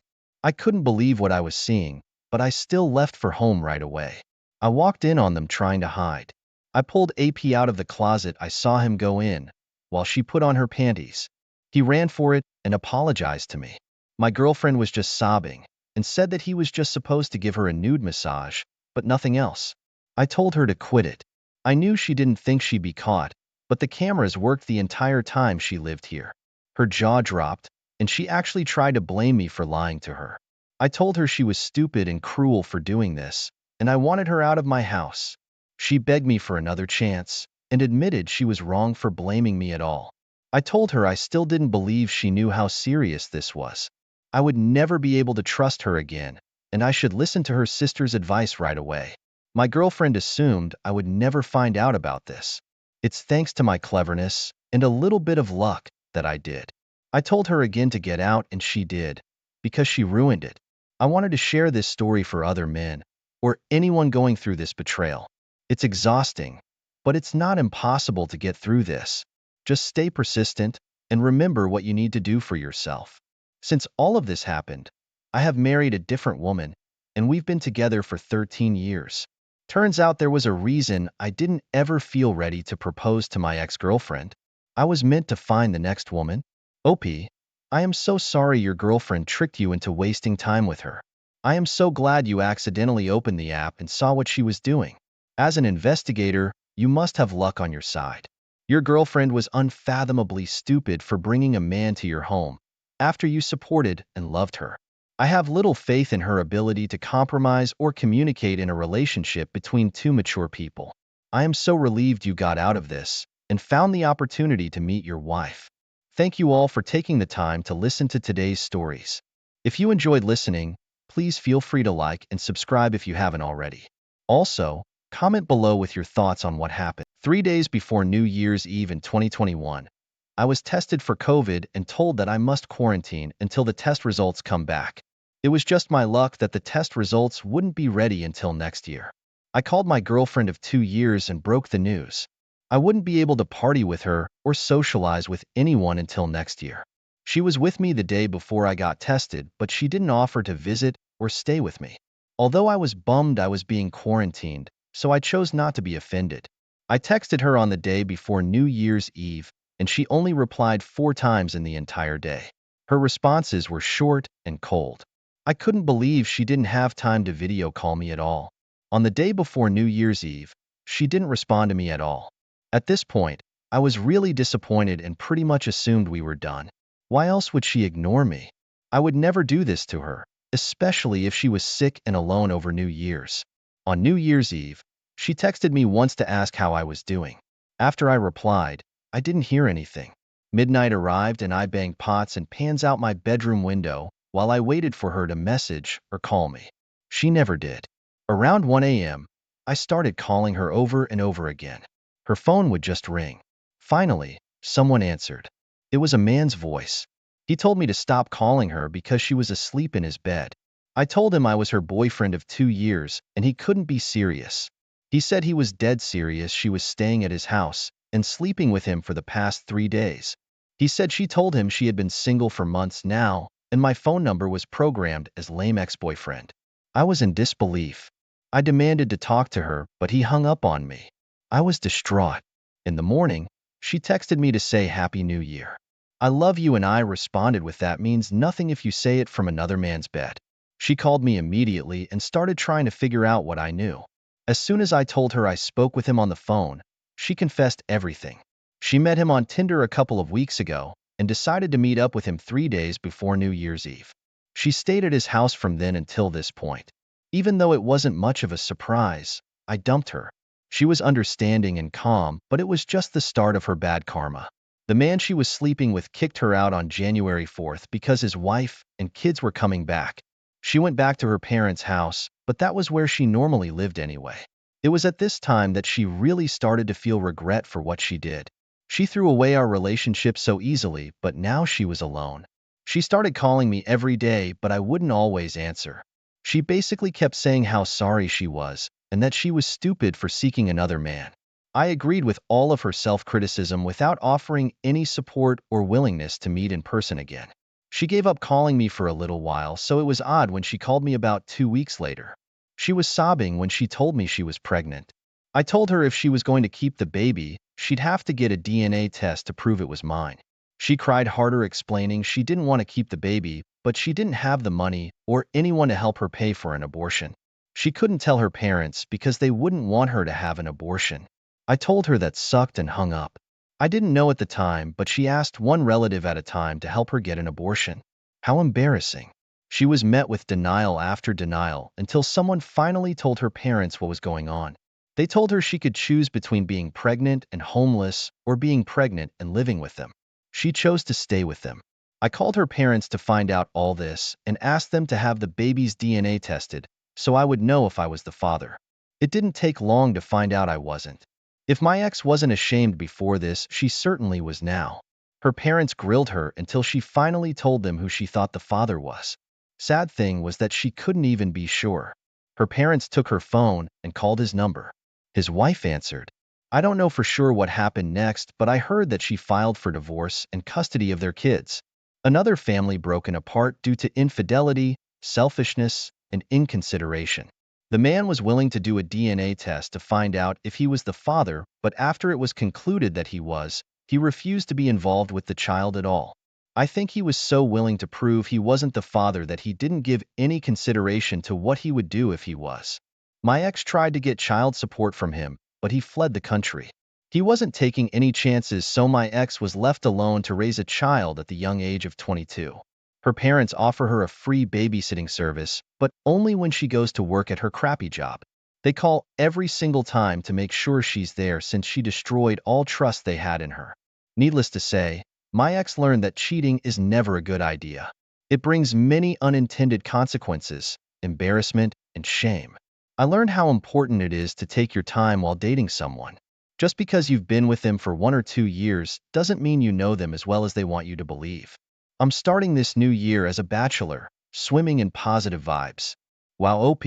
I couldn't believe what I was seeing, but I still left for home right away. I walked in on them trying to hide. I pulled AP out of the closet. I saw him go in, while she put on her panties. He ran for it and apologized to me. My girlfriend was just sobbing and said that he was just supposed to give her a nude massage, but nothing else. I told her to quit it. I knew she didn't think she'd be caught, but the cameras worked the entire time she lived here. Her jaw dropped, and she actually tried to blame me for lying to her. I told her she was stupid and cruel for doing this, and I wanted her out of my house. She begged me for another chance, and admitted she was wrong for blaming me at all. I told her I still didn't believe she knew how serious this was. I would never be able to trust her again, and I should listen to her sister's advice right away. My girlfriend assumed I would never find out about this. It's thanks to my cleverness and a little bit of luck that I did. I told her again to get out, and she did, because she ruined it. I wanted to share this story for other men, or anyone going through this betrayal. It's exhausting, but it's not impossible to get through this. Just stay persistent and remember what you need to do for yourself. Since all of this happened, I have married a different woman, and we've been together for 13 years. Turns out there was a reason I didn't ever feel ready to propose to my ex-girlfriend. I was meant to find the next woman. OP, I am so sorry your girlfriend tricked you into wasting time with her. I am so glad you accidentally opened the app and saw what she was doing. As an investigator, you must have luck on your side. Your girlfriend was unfathomably stupid for bringing a man to your home after you supported and loved her. I have little faith in her ability to compromise or communicate in a relationship between two mature people. I am so relieved you got out of this and found the opportunity to meet your wife. Thank you all for taking the time to listen to today's stories. If you enjoyed listening, please feel free to like and subscribe if you haven't already. Also, comment below with your thoughts on what happened. 3 days before New Year's Eve in 2021, I was tested for COVID and told that I must quarantine until the test results come back. It was just my luck that the test results wouldn't be ready until next year. I called my girlfriend of 2 years and broke the news. I wouldn't be able to party with her or socialize with anyone until next year. She was with me the day before I got tested, but she didn't offer to visit or stay with me. Although I was bummed I was being quarantined, so I chose not to be offended. I texted her on the day before New Year's Eve, and she only replied 4 times in the entire day. Her responses were short and cold. I couldn't believe she didn't have time to video call me at all. On the day before New Year's Eve, she didn't respond to me at all. At this point, I was really disappointed and pretty much assumed we were done. Why else would she ignore me? I would never do this to her, especially if she was sick and alone over New Year's. On New Year's Eve, she texted me once to ask how I was doing. After I replied, I didn't hear anything. Midnight arrived and I banged pots and pans out my bedroom window while I waited for her to message or call me. She never did. Around 1 a.m., I started calling her over and over again. Her phone would just ring. Finally, someone answered. It was a man's voice. He told me to stop calling her because she was asleep in his bed. I told him I was her boyfriend of 2 years and he couldn't be serious. He said he was dead serious. She was staying at his house and sleeping with him for the past 3 days. He said she told him she had been single for months now, and my phone number was programmed as lame ex-boyfriend. I was in disbelief. I demanded to talk to her, but he hung up on me. I was distraught. In the morning, she texted me to say Happy New Year. I love you, and I responded with that means nothing if you say it from another man's bed. She called me immediately and started trying to figure out what I knew. As soon as I told her I spoke with him on the phone, she confessed everything. She met him on Tinder a couple of weeks ago and decided to meet up with him 3 days before New Year's Eve. She stayed at his house from then until this point. Even though it wasn't much of a surprise, I dumped her. She was understanding and calm, but it was just the start of her bad karma. The man she was sleeping with kicked her out on January 4th because his wife and kids were coming back. She went back to her parents' house, but that was where she normally lived anyway. It was at this time that she really started to feel regret for what she did. She threw away our relationship so easily, but now she was alone. She started calling me every day, but I wouldn't always answer. She basically kept saying how sorry she was and that she was stupid for seeking another man. I agreed with all of her self-criticism without offering any support or willingness to meet in person again. She gave up calling me for a little while, so it was odd when she called me about 2 weeks later. She was sobbing when she told me she was pregnant. I told her if she was going to keep the baby, she'd have to get a DNA test to prove it was mine. She cried harder, explaining she didn't want to keep the baby, but she didn't have the money or anyone to help her pay for an abortion. She couldn't tell her parents because they wouldn't want her to have an abortion. I told her that sucked and hung up. I didn't know at the time, but she asked one relative at a time to help her get an abortion. How embarrassing. She was met with denial after denial until someone finally told her parents what was going on. They told her she could choose between being pregnant and homeless or being pregnant and living with them. She chose to stay with them. I called her parents to find out all this and asked them to have the baby's DNA tested so I would know if I was the father. It didn't take long to find out I wasn't. If my ex wasn't ashamed before this, she certainly was now. Her parents grilled her until she finally told them who she thought the father was. Sad thing was that she couldn't even be sure. Her parents took her phone and called his number. His wife answered. I don't know for sure what happened next, but I heard that she filed for divorce and custody of their kids. Another family broken apart due to infidelity, selfishness, and inconsideration. The man was willing to do a DNA test to find out if he was the father, but after it was concluded that he was, he refused to be involved with the child at all. I think he was so willing to prove he wasn't the father that he didn't give any consideration to what he would do if he was. My ex tried to get child support from him, but he fled the country. He wasn't taking any chances, so my ex was left alone to raise a child at the young age of 22. Her parents offer her a free babysitting service, but only when she goes to work at her crappy job. They call every single time to make sure she's there since she destroyed all trust they had in her. Needless to say, my ex learned that cheating is never a good idea. It brings many unintended consequences, embarrassment, and shame. I learned how important it is to take your time while dating someone. Just because you've been with them for 1 or 2 years doesn't mean you know them as well as they want you to believe. I'm starting this new year as a bachelor, swimming in positive vibes. Wow, OP,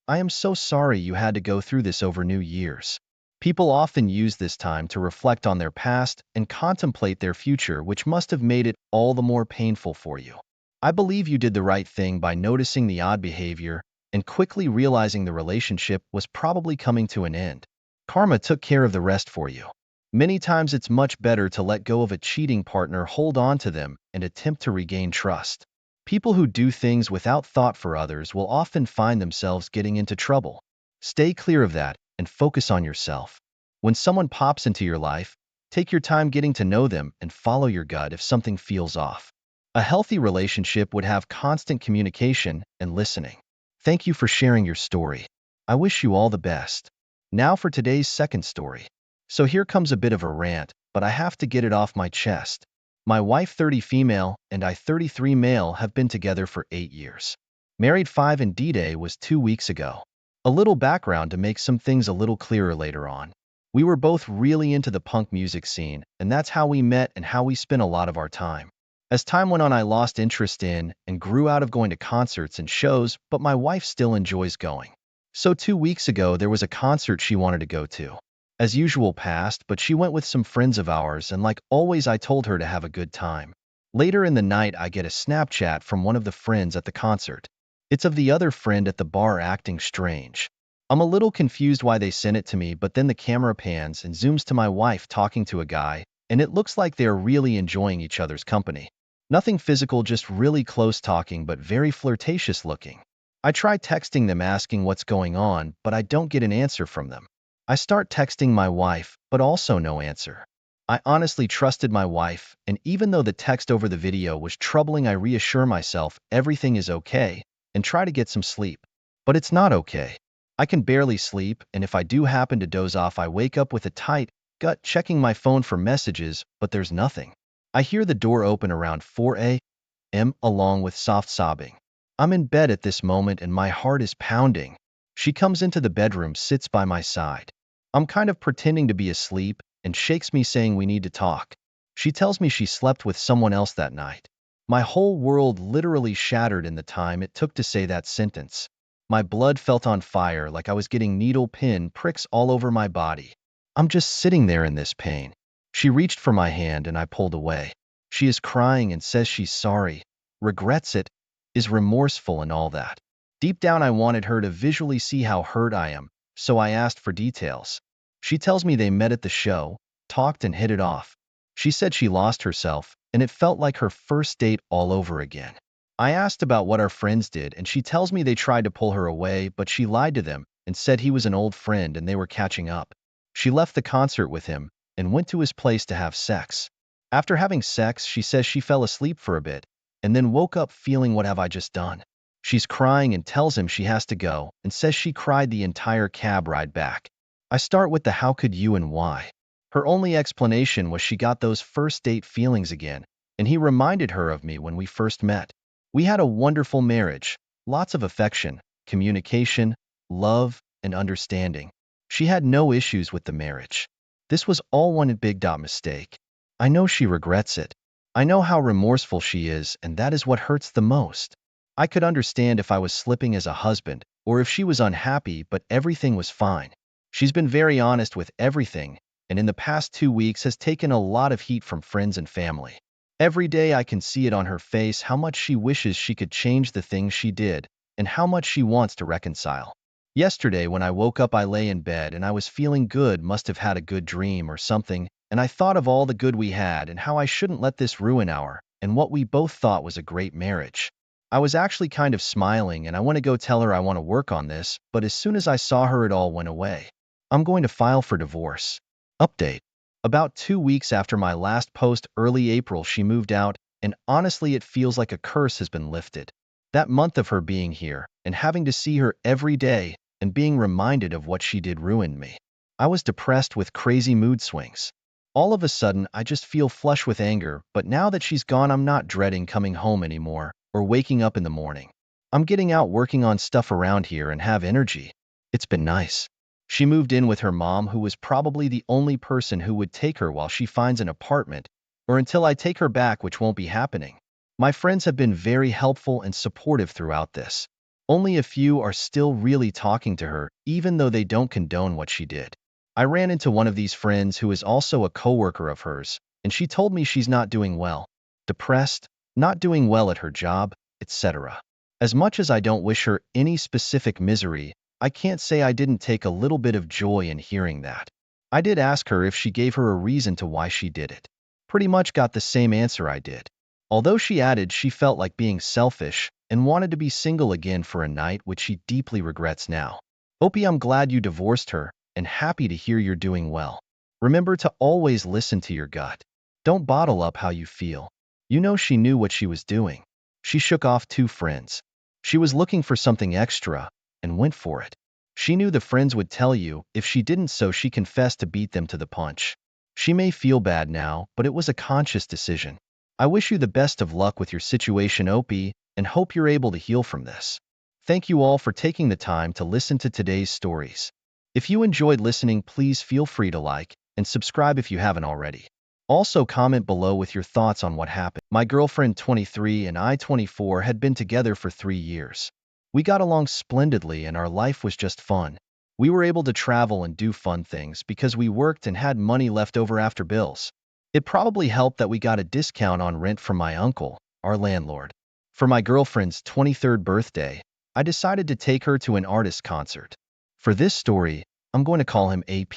I am so sorry you had to go through this over New Year's. People often use this time to reflect on their past and contemplate their future, which must have made it all the more painful for you. I believe you did the right thing by noticing the odd behavior and quickly realizing the relationship was probably coming to an end. Karma took care of the rest for you. Many times it's much better to let go of a cheating partner, hold on to them, and attempt to regain trust. People who do things without thought for others will often find themselves getting into trouble. Stay clear of that and focus on yourself. When someone pops into your life, take your time getting to know them and follow your gut if something feels off. A healthy relationship would have constant communication and listening. Thank you for sharing your story. I wish you all the best. Now for today's second story. So here comes a bit of a rant, but I have to get it off my chest. My wife, 30 female, and I, 33 male, have been together for 8 years. Married 5, and D-Day was 2 weeks ago. A little background to make some things a little clearer later on. We were both really into the punk music scene, and that's how we met and how we spent a lot of our time. As time went on, I lost interest in and grew out of going to concerts and shows, but my wife still enjoys going. So 2 weeks ago, there was a concert she wanted to go to. As usual passed, but she went with some friends of ours, and like always, I told her to have a good time. Later in the night, I get a Snapchat from one of the friends at the concert. It's of the other friend at the bar acting strange. I'm a little confused why they sent it to me, but then the camera pans and zooms to my wife talking to a guy, and it looks like they're really enjoying each other's company. Nothing physical, just really close talking, but very flirtatious looking. I try texting them asking what's going on, but I don't get an answer from them. I start texting my wife, but also no answer. I honestly trusted my wife, and even though the text over the video was troubling, I reassure myself everything is okay and try to get some sleep. But it's not okay. I can barely sleep, and if I do happen to doze off, I wake up with a tight gut, checking my phone for messages, but there's nothing. I hear the door open around 4 a.m. along with soft sobbing. I'm in bed at this moment and my heart is pounding. She comes into the bedroom, sits by my side. I'm kind of pretending to be asleep and shakes me, saying we need to talk. She tells me she slept with someone else that night. My whole world literally shattered in the time it took to say that sentence. My blood felt on fire, like I was getting needle pin pricks all over my body. I'm just sitting there in this pain. She reached for my hand and I pulled away. She is crying and says she's sorry, regrets it, is remorseful and all that. Deep down, I wanted her to visually see how hurt I am, so I asked for details. She tells me they met at the show, talked and hit it off. She said she lost herself, and it felt like her first date all over again. I asked about what our friends did, and she tells me they tried to pull her away, but she lied to them and said he was an old friend and they were catching up. She left the concert with him and went to his place to have sex. After having sex, she says she fell asleep for a bit and then woke up feeling, what have I just done? She's crying and tells him she has to go and says she cried the entire cab ride back. I start with the how could you and why. Her only explanation was she got those first date feelings again, and he reminded her of me when we first met. We had a wonderful marriage, lots of affection, communication, love, and understanding. She had no issues with the marriage. This was all one big mistake. I know she regrets it. I know how remorseful she is, and that is what hurts the most. I could understand if I was slipping as a husband, or if she was unhappy, but everything was fine. She's been very honest with everything, and in the past 2 weeks has taken a lot of heat from friends and family. Every day I can see it on her face how much she wishes she could change the things she did, and how much she wants to reconcile. Yesterday when I woke up, I lay in bed and I was feeling good, must have had a good dream or something, and I thought of all the good we had and how I shouldn't let this ruin our, and what we both thought was a great marriage. I was actually kind of smiling and I want to go tell her I want to work on this, but as soon as I saw her, it all went away. I'm going to file for divorce. Update. About 2 weeks after my last post, early April, she moved out, and honestly it feels like a curse has been lifted. That month of her being here, and having to see her every day, and being reminded of what she did ruined me. I was depressed with crazy mood swings. All of a sudden, I just feel flush with anger, but now that she's gone, I'm not dreading coming home anymore, or waking up in the morning. I'm getting out, working on stuff around here, and have energy. It's been nice. She moved in with her mom, who was probably the only person who would take her while she finds an apartment, or until I take her back, which won't be happening. My friends have been very helpful and supportive throughout this. Only a few are still really talking to her, even though they don't condone what she did. I ran into one of these friends who is also a coworker of hers, and she told me she's not doing well, depressed, not doing well at her job, etc. As much as I don't wish her any specific misery, I can't say I didn't take a little bit of joy in hearing that. I did ask her if she gave her a reason to why she did it. Pretty much got the same answer I did. Although she added she felt like being selfish and wanted to be single again for a night, which she deeply regrets now. Opie, I'm glad you divorced her and happy to hear you're doing well. Remember to always listen to your gut. Don't bottle up how you feel. You know she knew what she was doing. She shook off two friends. She was looking for something extra and went for it. She knew the friends would tell you if she didn't, so she confessed to beat them to the punch. She may feel bad now, but it was a conscious decision. I wish you the best of luck with your situation, Opie, and hope you're able to heal from this. Thank you all for taking the time to listen to today's stories. If you enjoyed listening, please feel free to like and subscribe if you haven't already. Also, comment below with your thoughts on what happened. My girlfriend 23 and I 24 had been together for 3 years. We got along splendidly and our life was just fun. We were able to travel and do fun things because we worked and had money left over after bills. It probably helped that we got a discount on rent from my uncle, our landlord. For my girlfriend's 23rd birthday, I decided to take her to an artist concert. For this story, I'm going to call him AP.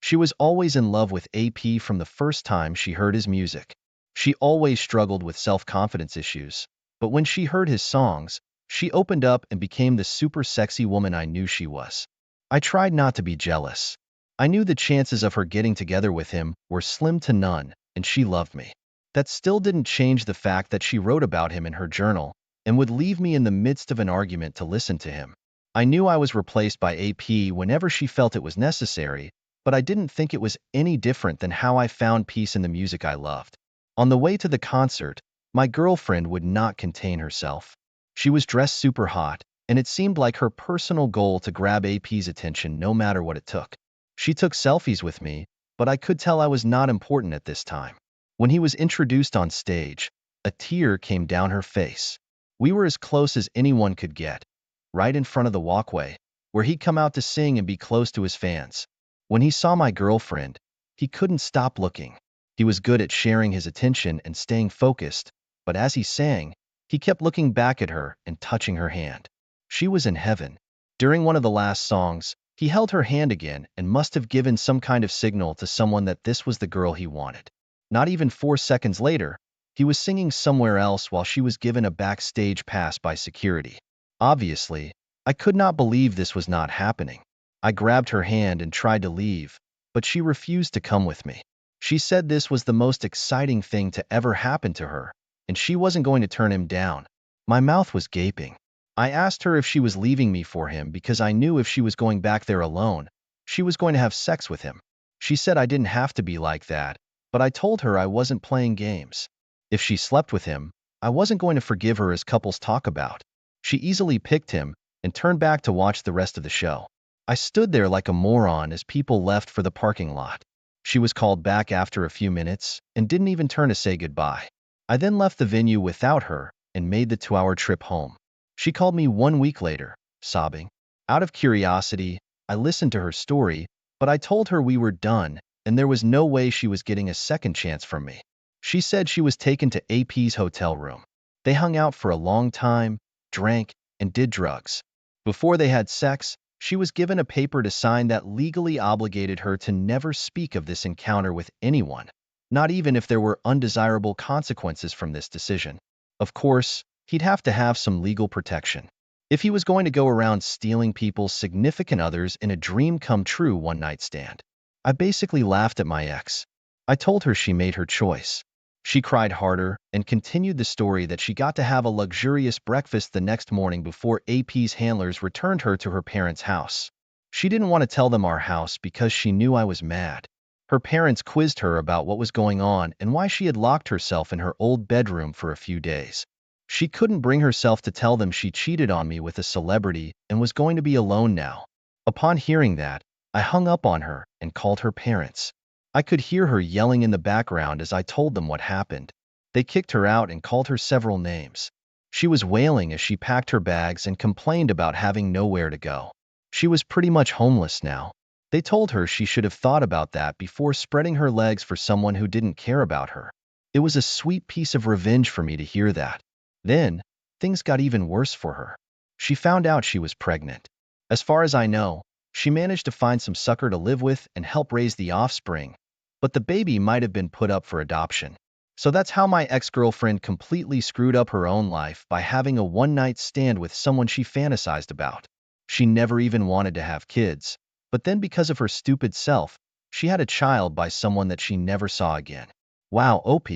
She was always in love with AP from the first time she heard his music. She always struggled with self-confidence issues, but when she heard his songs, she opened up and became the super sexy woman I knew she was. I tried not to be jealous. I knew the chances of her getting together with him were slim to none, and she loved me. That still didn't change the fact that she wrote about him in her journal and would leave me in the midst of an argument to listen to him. I knew I was replaced by AP whenever she felt it was necessary, but I didn't think it was any different than how I found peace in the music I loved. On the way to the concert, my girlfriend would not contain herself. She was dressed super hot, and it seemed like her personal goal to grab AP's attention no matter what it took. She took selfies with me, but I could tell I was not important at this time. When he was introduced on stage, a tear came down her face. We were as close as anyone could get, right in front of the walkway, where he'd come out to sing and be close to his fans. When he saw my girlfriend, he couldn't stop looking. He was good at sharing his attention and staying focused, but as he sang, he kept looking back at her and touching her hand. She was in heaven. During one of the last songs, he held her hand again and must have given some kind of signal to someone that this was the girl he wanted. Not even 4 seconds later, he was singing somewhere else while she was given a backstage pass by security. Obviously, I could not believe this was not happening. I grabbed her hand and tried to leave, but she refused to come with me. She said this was the most exciting thing to ever happen to her, and she wasn't going to turn him down. My mouth was gaping. I asked her if she was leaving me for him because I knew if she was going back there alone, she was going to have sex with him. She said I didn't have to be like that, but I told her I wasn't playing games. If she slept with him, I wasn't going to forgive her, as couples talk about. She easily picked him and turned back to watch the rest of the show. I stood there like a moron as people left for the parking lot. She was called back after a few minutes and didn't even turn to say goodbye. I then left the venue without her and made the 2-hour trip home. She called me 1 week later, sobbing. Out of curiosity, I listened to her story, but I told her we were done and there was no way she was getting a second chance from me. She said she was taken to AP's hotel room. They hung out for a long time, drank, and did drugs. Before they had sex, she was given a paper to sign that legally obligated her to never speak of this encounter with anyone, not even if there were undesirable consequences from this decision. Of course, he'd have to have some legal protection. If he was going to go around stealing people's significant others in a dream come true one-night stand. I basically laughed at my ex. I told her she made her choice. She cried harder and continued the story that she got to have a luxurious breakfast the next morning before AP's handlers returned her to her parents' house. She didn't want to tell them our house because she knew I was mad. Her parents quizzed her about what was going on and why she had locked herself in her old bedroom for a few days. She couldn't bring herself to tell them she cheated on me with a celebrity and was going to be alone now. Upon hearing that, I hung up on her and called her parents. I could hear her yelling in the background as I told them what happened. They kicked her out and called her several names. She was wailing as she packed her bags and complained about having nowhere to go. She was pretty much homeless now. They told her she should have thought about that before spreading her legs for someone who didn't care about her. It was a sweet piece of revenge for me to hear that. Then, things got even worse for her. She found out she was pregnant. As far as I know, she managed to find some sucker to live with and help raise the offspring, but the baby might have been put up for adoption. So that's how my ex-girlfriend completely screwed up her own life by having a one-night stand with someone she fantasized about. She never even wanted to have kids, but then because of her stupid self, she had a child by someone that she never saw again. Wow, OP,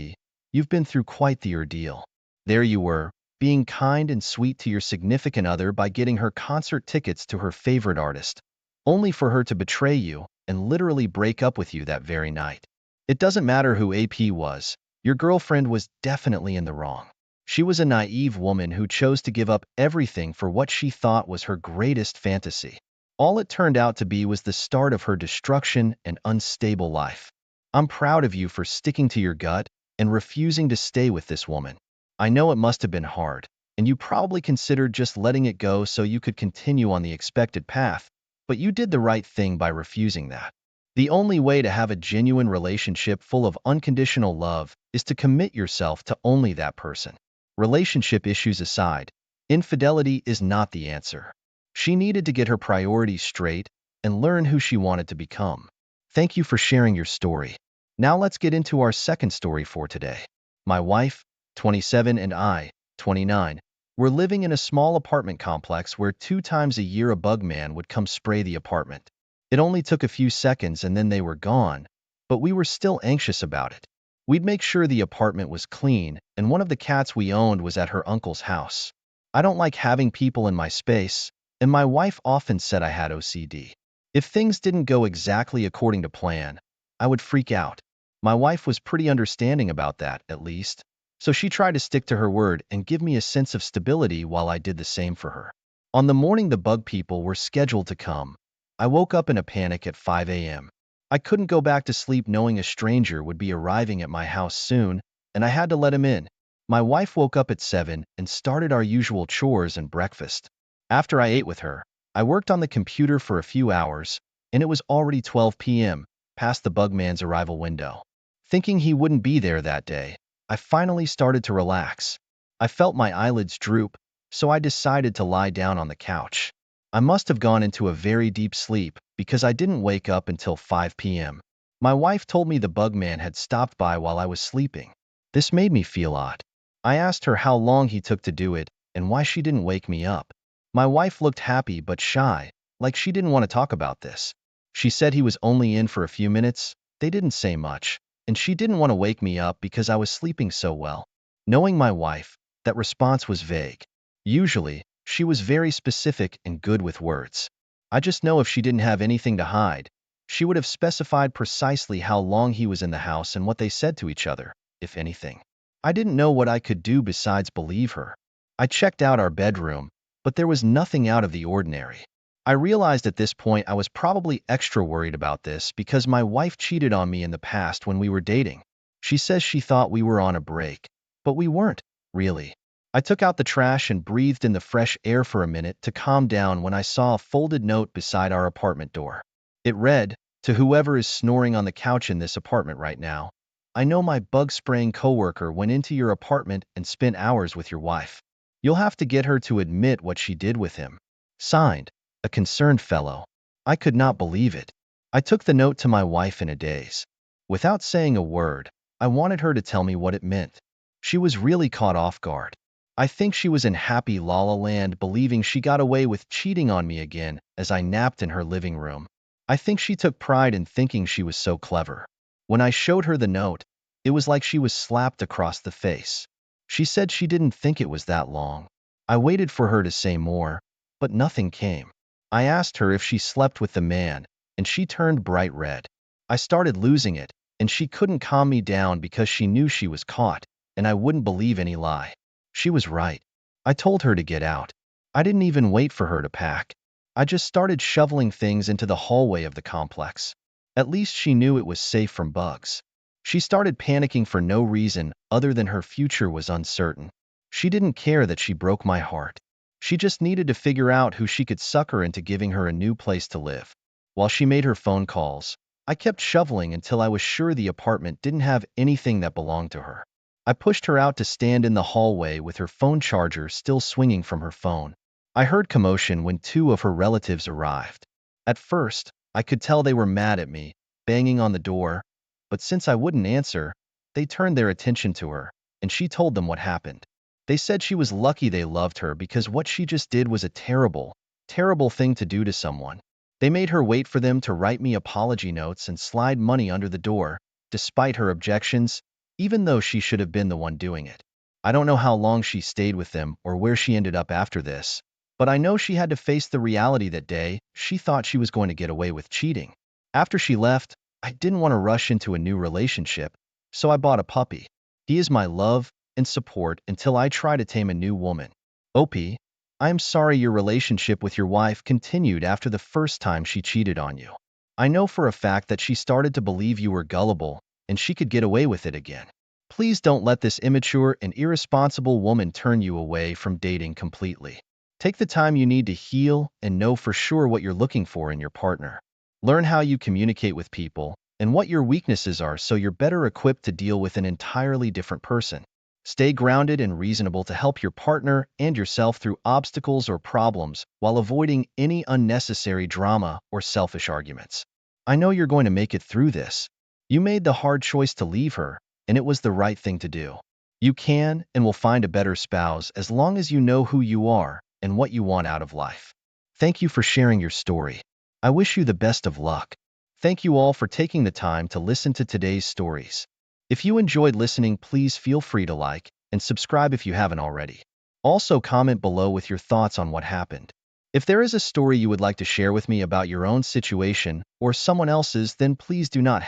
you've been through quite the ordeal. There you were, being kind and sweet to your significant other by getting her concert tickets to her favorite artist, only for her to betray you and literally break up with you that very night. It doesn't matter who AP was, your girlfriend was definitely in the wrong. She was a naive woman who chose to give up everything for what she thought was her greatest fantasy. All it turned out to be was the start of her destruction and unstable life. I'm proud of you for sticking to your gut and refusing to stay with this woman. I know it must have been hard, and you probably considered just letting it go so you could continue on the expected path, but you did the right thing by refusing that. The only way to have a genuine relationship full of unconditional love is to commit yourself to only that person. Relationship issues aside, infidelity is not the answer. She needed to get her priorities straight and learn who she wanted to become. Thank you for sharing your story. Now let's get into our second story for today. My wife, 27, and I, 29, were living in a small apartment complex where 2 times a year a bug man would come spray the apartment. It only took a few seconds and then they were gone, but we were still anxious about it. We'd make sure the apartment was clean, and one of the cats we owned was at her uncle's house. I don't like having people in my space, and my wife often said I had OCD. If things didn't go exactly according to plan, I would freak out. My wife was pretty understanding about that, at least, so she tried to stick to her word and give me a sense of stability while I did the same for her. On the morning the bug people were scheduled to come, I woke up in a panic at 5 a.m. I couldn't go back to sleep knowing a stranger would be arriving at my house soon, and I had to let him in. My wife woke up at 7 and started our usual chores and breakfast. After I ate with her, I worked on the computer for a few hours, and it was already 12 p.m., past the bugman's arrival window. Thinking he wouldn't be there that day, I finally started to relax. I felt my eyelids droop, so I decided to lie down on the couch. I must have gone into a very deep sleep because I didn't wake up until 5 p.m. My wife told me the bugman had stopped by while I was sleeping. This made me feel odd. I asked her how long he took to do it and why she didn't wake me up. My wife looked happy but shy, like she didn't want to talk about this. She said he was only in for a few minutes, they didn't say much, and she didn't want to wake me up because I was sleeping so well. Knowing my wife, that response was vague. Usually, she was very specific and good with words. I just know if she didn't have anything to hide, she would have specified precisely how long he was in the house and what they said to each other, if anything. I didn't know what I could do besides believe her. I checked out our bedroom, but there was nothing out of the ordinary. I realized at this point I was probably extra worried about this because my wife cheated on me in the past when we were dating. She says she thought we were on a break, but we weren't, really. I took out the trash and breathed in the fresh air for a minute to calm down when I saw a folded note beside our apartment door. It read, "To whoever is snoring on the couch in this apartment right now, I know my bug-spraying coworker went into your apartment and spent hours with your wife. You'll have to get her to admit what she did with him. Signed, a concerned fellow." I could not believe it. I took the note to my wife in a daze. Without saying a word, I wanted her to tell me what it meant. She was really caught off guard. I think she was in happy la la land believing she got away with cheating on me again as I napped in her living room. I think she took pride in thinking she was so clever. When I showed her the note, it was like she was slapped across the face. She said she didn't think it was that long. I waited for her to say more, but nothing came. I asked her if she slept with the man, and she turned bright red. I started losing it, and she couldn't calm me down because she knew she was caught, and I wouldn't believe any lie. She was right. I told her to get out. I didn't even wait for her to pack. I just started shoveling things into the hallway of the complex. At least she knew it was safe from bugs. She started panicking for no reason other than her future was uncertain. She didn't care that she broke my heart. She just needed to figure out who she could sucker into giving her a new place to live. While she made her phone calls, I kept shoveling until I was sure the apartment didn't have anything that belonged to her. I pushed her out to stand in the hallway with her phone charger still swinging from her phone. I heard commotion when two of her relatives arrived. At first, I could tell they were mad at me, banging on the door, but since I wouldn't answer, they turned their attention to her, and she told them what happened. They said she was lucky they loved her because what she just did was a terrible, terrible thing to do to someone. They made her wait for them to write me apology notes and slide money under the door, despite her objections, even though she should have been the one doing it. I don't know how long she stayed with them or where she ended up after this, but I know she had to face the reality that day she thought she was going to get away with cheating. After she left, I didn't want to rush into a new relationship, so I bought a puppy. He is my love and support until I try to tame a new woman. OP, I am sorry your relationship with your wife continued after the first time she cheated on you. I know for a fact that she started to believe you were gullible and she could get away with it again. Please don't let this immature and irresponsible woman turn you away from dating completely. Take the time you need to heal and know for sure what you're looking for in your partner. Learn how you communicate with people and what your weaknesses are so you're better equipped to deal with an entirely different person. Stay grounded and reasonable to help your partner and yourself through obstacles or problems while avoiding any unnecessary drama or selfish arguments. I know you're going to make it through this. You made the hard choice to leave her, and it was the right thing to do. You can and will find a better spouse as long as you know who you are and what you want out of life. Thank you for sharing your story. I wish you the best of luck. Thank you all for taking the time to listen to today's stories. If you enjoyed listening, please feel free to like and subscribe if you haven't already. Also, comment below with your thoughts on what happened. If there is a story you would like to share with me about your own situation or someone else's, then please do not